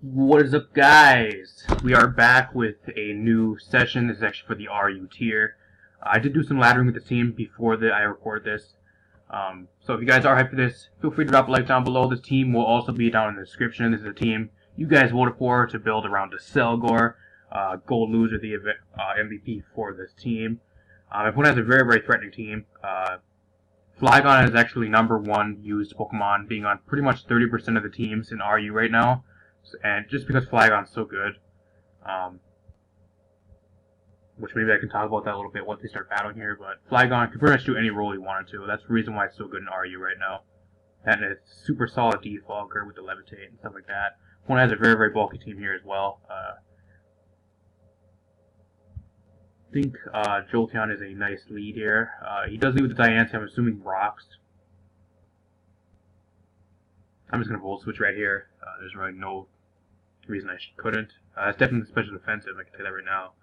What is up, guys? We are back with a new session. This is actually for the RU tier. I did do some laddering with the team before I record this. So if you guys are hyped for this, feel free to drop a like down below. This team will also be down in the description. This is a team you guys voted for to build around Accelgor. Gold loser, the MVP for this team. Everyone has a very, very threatening team. Flygon is actually #1 used Pokemon, being on pretty much 30% of the teams in RU right now. And just because Flygon's so good, which maybe I can talk about that a little bit once we start battling here, but Flygon can pretty much do any role he wanted to. That's the reason why it's so good in RU right now. And it's super solid defogger with the Levitate and stuff like that. One has a very, very bulky team here as well. I think Jolteon is a nice lead here. He does lead with the Diancie, I'm assuming rocks. I'm just going to Volt Switch right here. There's really no reason I couldn't. It's definitely special defensive, I can tell you that right now.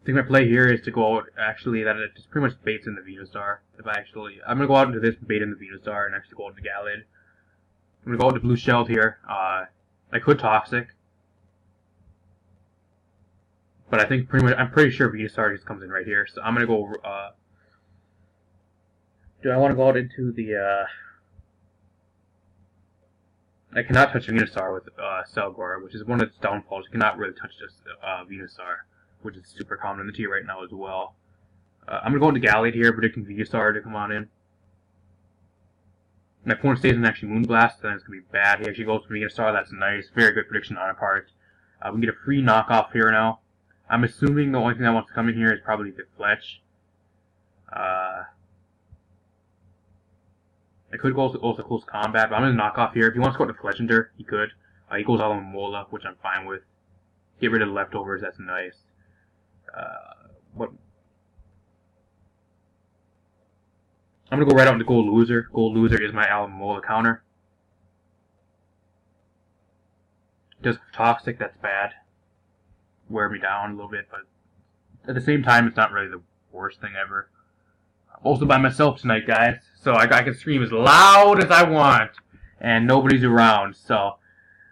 I think my play here is to go out, actually, that it just pretty much baits in the Venusaur. I'm going to go out into this, bait in the Venusaur, and actually go out into Gallade. I'm going to go out into BlueShelled here. I could Toxic. But I think I'm pretty sure Venusaur just comes in right here. So I'm going to go, do I want to go out into the, I cannot touch Venusaur with Accelgor, which is one of its downfalls. You cannot really touch this Venusaur, which is super common in the tier right now as well. I'm going to go into Gallade here, predicting Venusaur to come on in. My opponent stays in actually Moonblast, then it's going to be bad. He actually goes for Venusaur, that's nice. Very good prediction on our part. We can get a free knockoff here now. I'm assuming the only thing that wants to come in here is probably the Fletch. I could go also close combat, but I'm going to knock off here. If he wants to go to Fletchinder, he could. He goes all in Mola, which I'm fine with. Get rid of the leftovers, that's nice. I'm going to go right out into Gold Loser. Gold Loser is my Mola counter. Does Toxic, that's bad. Wear me down a little bit, but at the same time, it's not really the worst thing ever. I'm also by myself tonight, guys, so I can scream as loud as I want, and nobody's around, so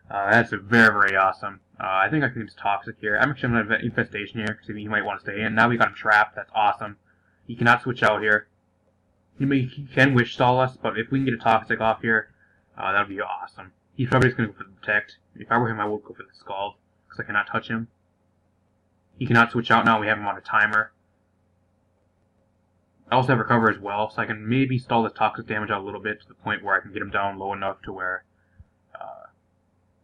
that's very, very awesome. I think I can use Toxic here. I'm actually going to have Infestation here, because he might want to stay in. Now we got him trapped, that's awesome. He cannot switch out here. He can Wish Stall us, but if we can get a Toxic off here, that would be awesome. He's probably just going to go for the Protect. If I were him, I would go for the Scald, because I cannot touch him. He cannot switch out now, we have him on a timer. I also have Recover as well, so I can maybe stall this Toxic damage out a little bit to the point where I can get him down low enough to where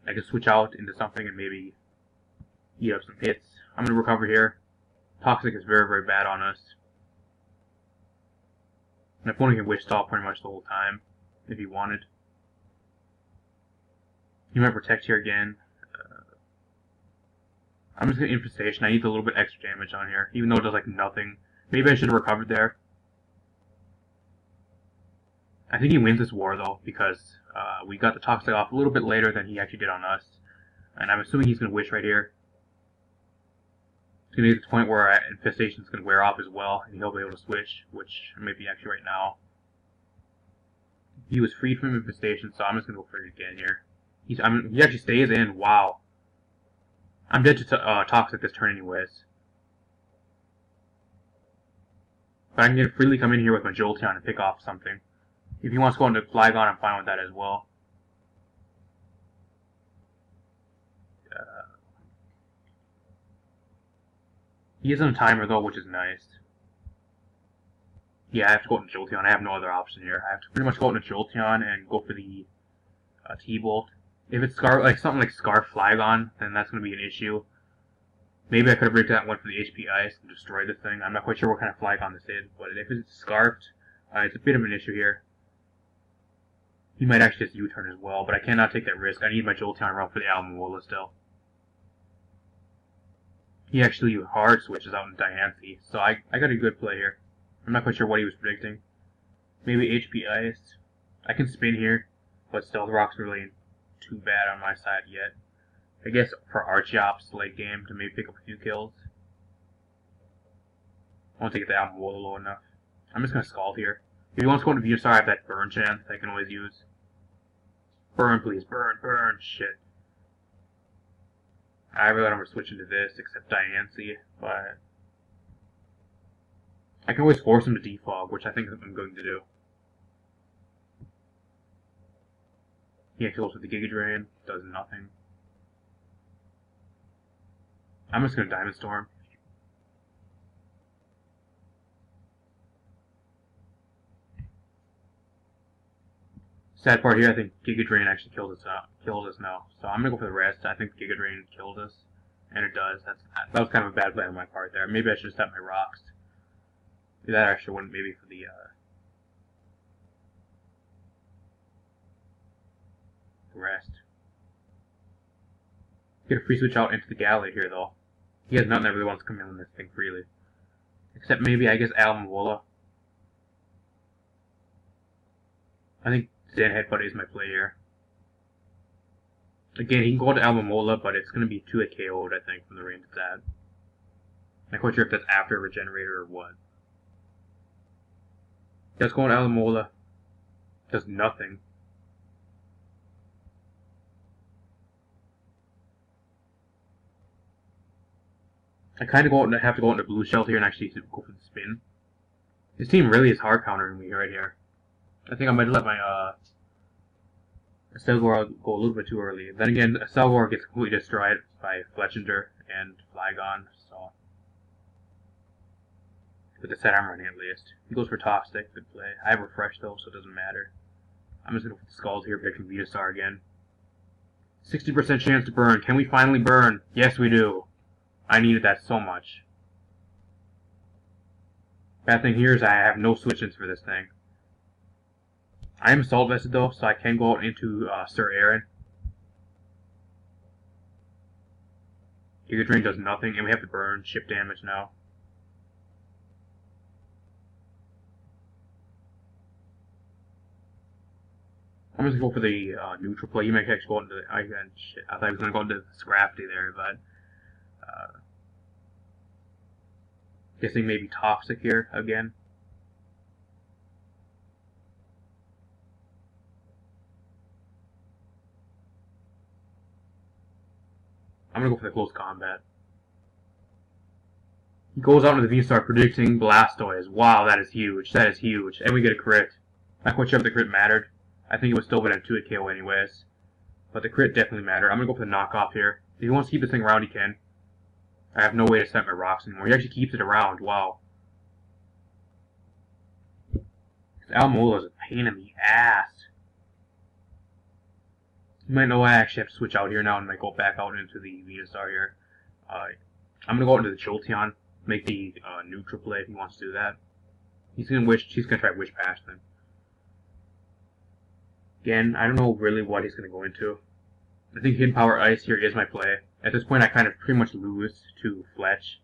I can switch out into something and maybe eat up some hits. I'm going to Recover here. Toxic is very, very bad on us. My opponent can Wish Stall pretty much the whole time, if he wanted. He might Protect here again. I'm just going to Infestation. I need a little bit extra damage on here, even though it does like nothing. Maybe I should have recovered there. I think he wins this war though, because we got the Toxic off a little bit later than he actually did on us. And I'm assuming he's going to Wish right here. It's going to get to the point where Infestation is going to wear off as well, and he'll be able to switch, which maybe actually right now. He was freed from Infestation, so I'm just going to go for it again here. He actually stays in, wow. I'm dead to Toxic this turn anyways. But I can freely come in here with my Jolteon and pick off something. If he wants to go into Flygon, I'm fine with that as well. He is on a timer though, which is nice. Yeah, I have to go into Jolteon. I have no other option here. I have to pretty much go into Jolteon and go for the T-Bolt. If it's something like Scarf Flygon, then that's going to be an issue. Maybe I could have rigged that one for the HP Ice and destroyed the thing. I'm not quite sure what kind of Flygon this is, but if it's Scarfed, it's a bit of an issue here. He might actually just U-turn as well, but I cannot take that risk. I need my Jolteon run for the Alomomola still. He actually hard switches out in Diancie, so I got a good play here. I'm not quite sure what he was predicting. Maybe HP Ice. I can spin here, but still the Rock's really too bad on my side yet. I guess for Archeops late game to maybe pick up a few kills. I want to get the Alomomola low enough. I'm just going to Scald here. If he wants to go into Venusaur, I have that burn chance I can always use. Burn, please. Burn, burn. Shit. I really don't want to switch into this, except Diancie, but I can always force him to defog, which I think I'm going to do. He kills with the Giga Drain, does nothing. I'm just going to Diamond Storm. Sad part here, I think Giga Drain actually killed us now. So I'm gonna go for the rest. I think Giga Drain killed us, and it does. That was kind of a bad play on my part there. Maybe I should have set my rocks. That actually wouldn't maybe for the rest. Get a free switch out into the Galley here though. He has nothing that really wants to come in on this thing freely, except maybe I guess Alomomola. I think Zen Headbutt is my play here. Again, he can go to Alomomola, but it's going to be 2-hit KO'd, I think, from the range it's at. I'm not quite sure if that's after Regenerator or what. Does go on Alomomola. Does nothing. I kind of have to go into BlueShelled here and actually go for the spin. This team really is hard countering me right here. I think I might let my Accelgor go a little bit too early. Then again, Accelgor gets completely destroyed by Fletchinder and Flygon, so with the set I'm running at least. He goes for Toxic, good play. I have Refresh though, so it doesn't matter. I'm just gonna go for the Skulls here, predicting Venusaur again. 60% chance to burn. Can we finally burn? Yes, we do. I needed that so much. Bad thing here is I have no switch-ins for this thing. I am Assault Vested though, so I can go out into Sir Aaron. Giga Drain does nothing, and we have to burn chip damage now. I'm just gonna go for the neutral play. You might actually go into the, shit, I thought I was gonna go into Scrafty there, but guessing maybe Toxic here again. I'm gonna go for the close combat. He goes out into the Venusaur predicting Blastoise. Wow, that is huge. That is huge. And we get a crit. Not quite sure if the crit mattered. I think it was still within 2-hit KO anyways. But the crit definitely mattered. I'm gonna go for the knockoff here. If he wants to keep this thing around, he can. I have no way to set my rocks anymore. He actually keeps it around. Wow. Alomomola is a pain in the ass. You might know I actually have to switch out here now and might go back out into the Venusaur here. I'm gonna go out into the Jolteon, make the neutral play if he wants to do that. He's gonna try wish past him. Again, I don't know really what he's gonna go into. I think Hidden Power Ice here is my play. At this point I kind of pretty much lose to Fletch.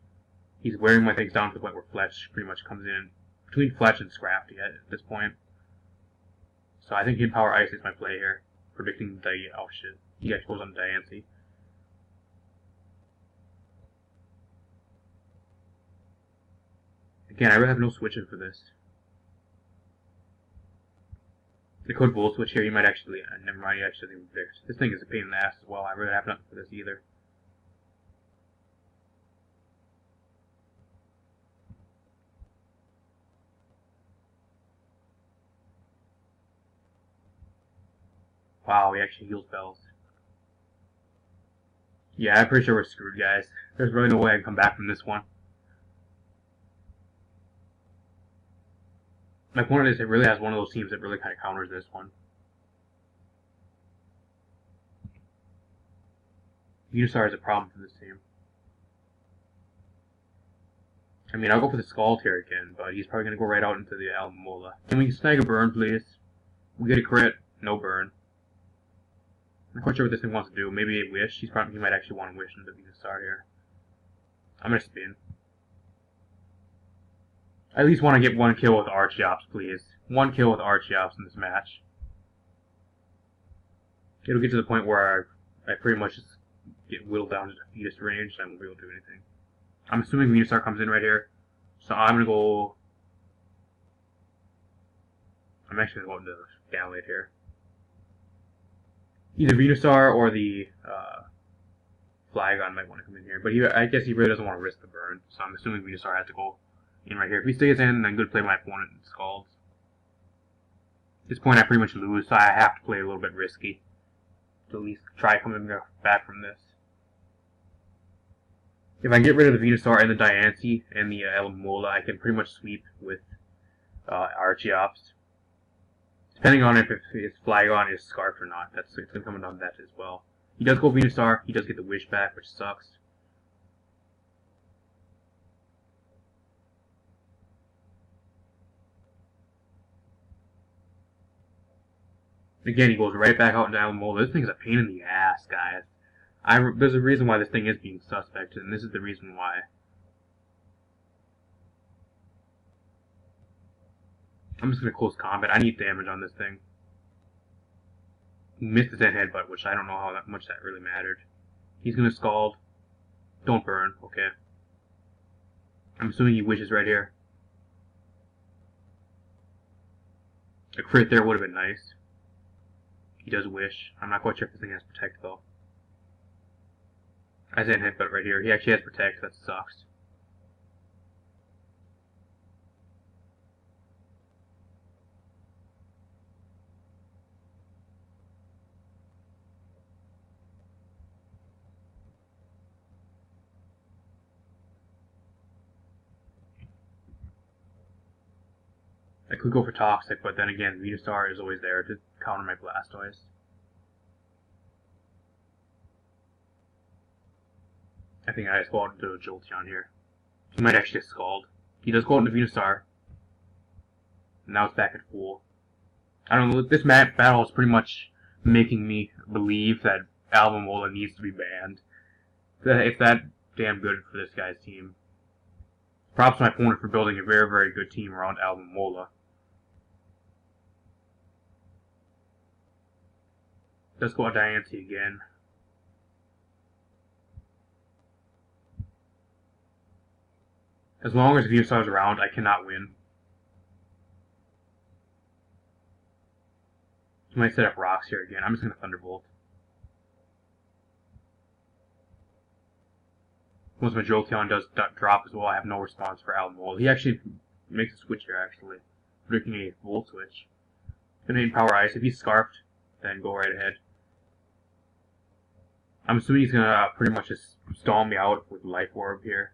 He's wearing my things down to the point where Fletch pretty much comes in. Between Fletch and Scrafty at this point. So I think Hidden Power Ice is my play here. Predicting the, oh shit, he actually goes on Diancie. Again, I really have no switching for this. The code Bull switch here, you might actually, never mind, you actually, this thing is a pain in the ass as well. I really have nothing for this either. Wow, he actually heals bells. Yeah, I'm pretty sure we're screwed, guys. There's really no way I can come back from this one. My opponent is, it really has one of those teams that really kind of counters this one. Venusaur is a problem for this team. I mean, I'll go for the Scald here again, but he's probably going to go right out into the Alomomola. Can we snag a burn, please? We get a crit. No burn. I'm not quite sure what this thing wants to do. Maybe a wish. He might actually want to wish into Venusaur here. I'm going to spin. I at least want to get one kill with Archeops, please. One kill with Archeops in this match. It'll get to the point where I pretty much just get whittled down to Defeatist range, and I won't be able to do anything. I'm assuming Venusaur comes in right here. So I'm going to go... I'm actually going to go into Gallade here. either Venusaur or the Flygon might want to come in here. But I guess he really doesn't want to risk the burn, so I'm assuming Venusaur has to go in right here. If he stays in, then good play my opponent and Scalds. At this point I pretty much lose, so I have to play a little bit risky to at least try coming back from this. If I get rid of the Venusaur and the Diancie and the Alomomola, I can pretty much sweep with Archeops. Depending on if his Flygon is Scarfed or not, it's going to come down to that as well. He does go Venusaur, he does get the Wish back, which sucks. Again, he goes right back out into Alomomola. This thing's a pain in the ass, guys. There's a reason why this thing is being suspected, and this is the reason why. I'm just going to close combat. I need damage on this thing. He missed his headbutt, which I don't know how much that really mattered. He's going to Scald. Don't burn. Okay. I'm assuming he wishes right here. A crit there would have been nice. He does wish. I'm not quite sure if this thing has Protect, though. I said headbutt right here. He actually has Protect. That sucks. I could go for Toxic, but then again, Venusaur is always there to counter my Blastoise. I think I just go out into a Jolteon here. He might actually get Scald. He does go out into Venusaur. Now it's back at full. I don't know, this battle is pretty much making me believe that Alomomola needs to be banned. It's that damn good for this guy's team. Props to my opponent for building a very, very good team around Alomomola. Let's go out Diancie again. As long as Venusaur is around, I cannot win. He might set up rocks here again. I'm just going to Thunderbolt. Once my Jolteon does drop as well, I have no response for Alomomola. He actually makes a switch here, actually. Predicting a Volt switch. Gonna hit Power Ice. If he's Scarfed, then go right ahead. I'm assuming he's gonna pretty much just stall me out with Life Orb here.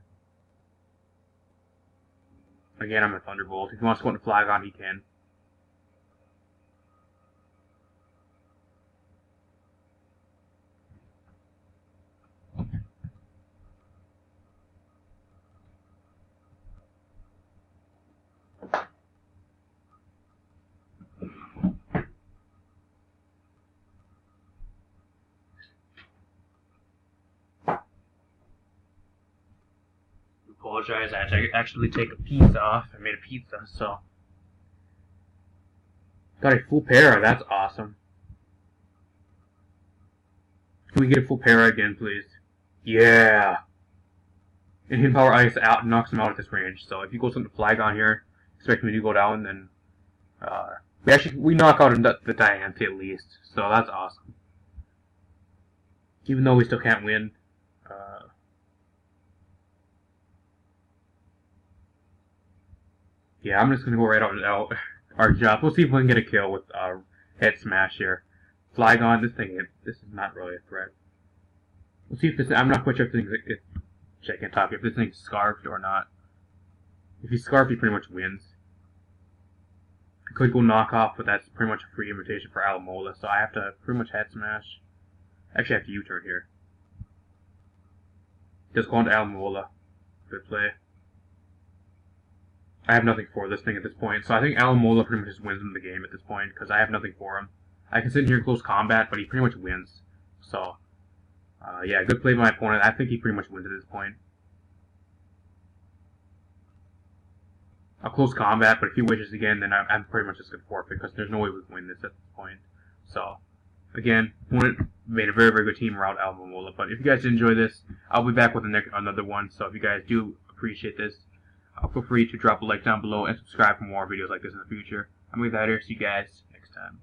Again, I'm a Thunderbolt. If he wants to go into Flygon, he can. Apologize, I had to actually take a pizza off. I made a pizza, so. Got a full para, that's awesome. Can we get a full para again, please? Yeah! And Hidden Power Ice knocks him out at this range, so if he goes into Flygon here, expect me to go down, then we knock out the Diancie at least, so that's awesome. Even though we still can't win. Yeah, I'm just gonna go right out Archeops. We'll see if we can get a kill with Head Smash here. Flygon, this is not really a threat. We'll see if this. I'm not quite sure if this thing's check and talk if this thing's Scarfed or not. If he's Scarfed, he pretty much wins. I could go knock off, but that's pretty much a free invitation for Alomomola, so I have to pretty much Head Smash. Actually, I have to U-turn here. Just go on to Alomomola. Good play. I have nothing for this thing at this point, so I think Alomomola pretty much just wins him the game at this point, because I have nothing for him. I can sit in here in close combat, but he pretty much wins. So, yeah, good play by my opponent. I think he pretty much wins at this point. I'll close combat, but if he wishes again, then I'm pretty much just going to forfeit, because there's no way we can win this at this point. So, again, opponent made a very, very good team around Alomomola, but if you guys did enjoy this, I'll be back with another one, so if you guys do appreciate this, feel free to drop a like down below and subscribe for more videos like this in the future. I'm going to be out here. See you guys next time.